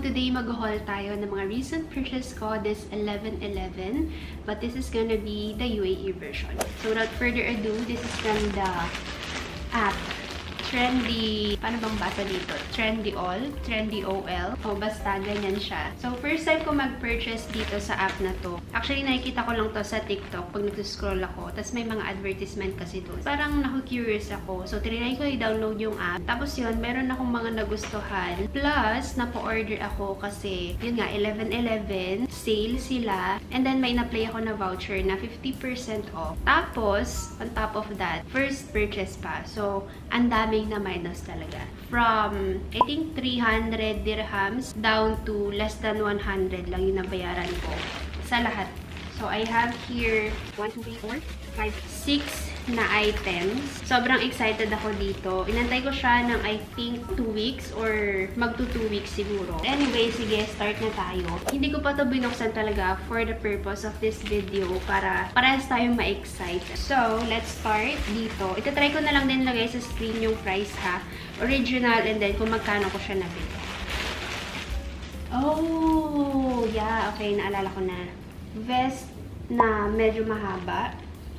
today mag-haul tayo ng mga recent purchase ko this 11/11, but this is gonna be the UAE version. So without further ado, this is from the app. Trendy, paano bang basa dito? Trendy OL. O basta, ganyan siya. So, first time ko mag-purchase dito sa app na to. Actually, nakikita ko lang to sa TikTok pag nag-scroll ako. Tapos may mga advertisement kasi doon. Parang naku-curious ako. So, trinay ko i-download yung app. Tapos yun, meron akong mga nagustuhan. Plus, napo-order ako kasi, yun nga, 11/11, sale sila. And then, may na-play ako na voucher na 50% off. Tapos, on top of that, first purchase pa. So, ang dami na minus talaga. From, I think, 300 dirhams down to less than 100 lang yung nabayaran ko sa lahat. So, I have here 1, 2, 3, 4, 5, 6 na items. Sobrang excited ako dito. Inantay ko siya ng, I think, 2 weeks or magto 2 weeks siguro. Anyway, sige, start na tayo. Hindi ko pa to binuksan talaga for the purpose of this video para parehas tayong ma-excite. So, let's start dito. Itatry ko na lang din lagay sa screen yung price ha. Original and then kung magkano ko siya nabili. Oh, yeah. Okay, naalala ko na. Vest na medyo mahaba.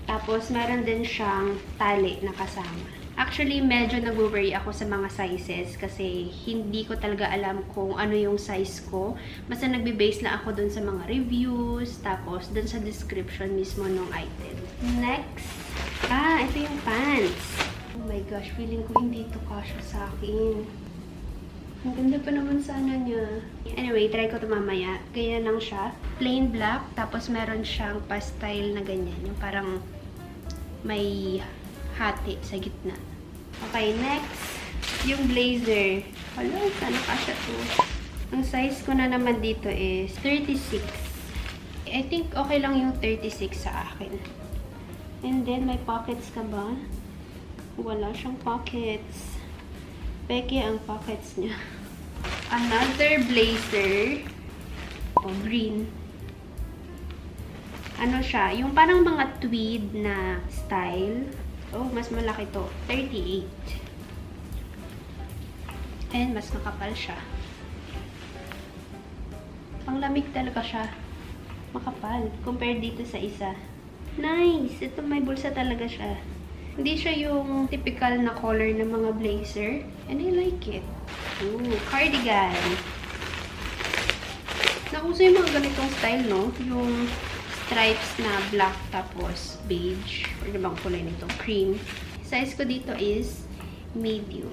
Tapos, meron din siyang tali na kasama. Actually, medyo nag-worry ako sa mga sizes kasi hindi ko talaga alam kung ano yung size ko. Basta nagbe-base na ako dun sa mga reviews, tapos dun sa description mismo ng item. Next, ito yung pants. Oh my gosh, feeling ko hindi ito kasya sa akin. Ang ganda pa naman sana niya. Anyway, try ko ito mamaya. Ganyan lang siya. Plain black, tapos meron siyang pastel na ganyan. Yung parang may hati sa gitna. Okay, next. Yung blazer. Hala, sana kasya to. Ang size ko na naman dito is 36. I think okay lang yung 36 sa akin. And then, may pockets ka ba? Wala siyang pockets. Peke ang pockets niya. Another blazer. Oh, green. Ano siya? Yung parang mga tweed na style. Oh, mas malaki to. 38. And mas makapal siya. Ang lamig talaga siya. Makapal. Compared dito sa isa. Nice! Ito may bulsa talaga siya. Hindi siya yung typical na color ng mga blazer. And I like it. Ooh, cardigan. Nauso yung mga ganitong style, no? Yung stripes na black tapos beige. Or bang kulay nito? Cream. Size ko dito is medium.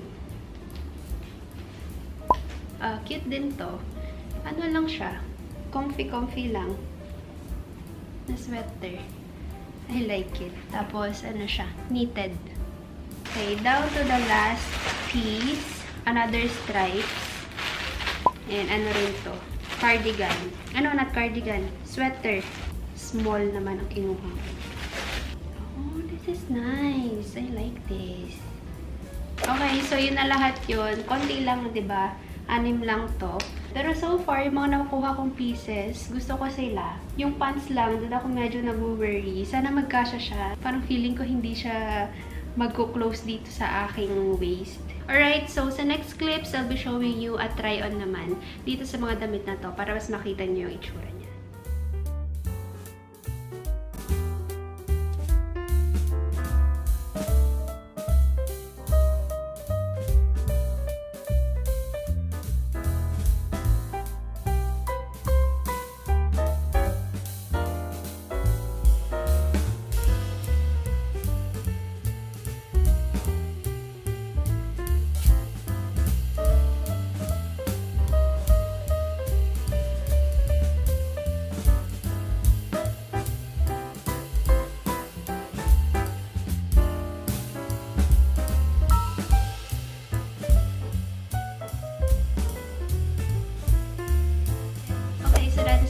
Cute din to. Ano lang siya? Comfy lang. Na sweater. I like it. Tapos, ano siya? Knitted. Okay, down to the last piece. Another stripes. And ano rin to? Cardigan. Ano, not cardigan. Sweater. Small naman ang kinuha. Oh, this is nice. I like this. Okay, so yun na lahat yun. Konti lang, diba? 6 lang to. Pero so far, yung mga nakukuha kong pieces, gusto ko sila. Yung pants lang, doon ako medyo nag-worry. Sana magkasya siya. Parang feeling ko hindi siya mag-close dito sa aking waist. Alright, so sa next clips, I'll be showing you a try-on naman dito sa mga damit na to para mas makita niyo yung itsura niya.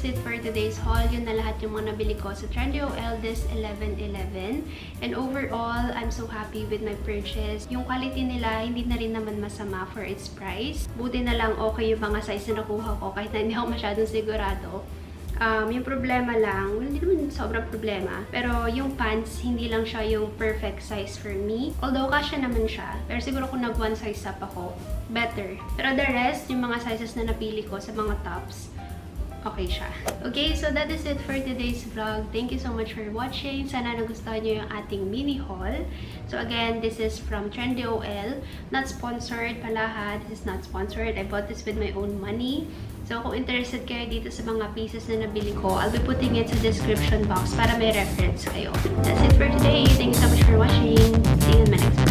It for today's haul. Yun na lahat yung mga nabili ko sa Trendy OL this 11/11. And overall, I'm so happy with my purchase. Yung quality nila, hindi na rin naman masama for its price. Buti na lang okay yung mga size na nakuha ko kahit na hindi ako masyadong sigurado. Yung problema lang, well, hindi naman sobrang problema, pero yung pants, hindi lang siya yung perfect size for me. Although, kasya naman siya. Pero siguro kung nag one size up ako, better. Pero the rest, yung mga sizes na napili ko sa mga tops, okay siya. Okay, so that is it for today's vlog. Thank you so much for watching. Sana nagustuhan nyo yung ating mini haul. So again, this is from Trendyol. Not sponsored pala ha. This is not sponsored. I bought this with my own money. So kung interested kayo dito sa mga pieces na nabili ko, I'll be putting it sa description box para may reference kayo. That's it for today. Thank you so much for watching. See you in my next video.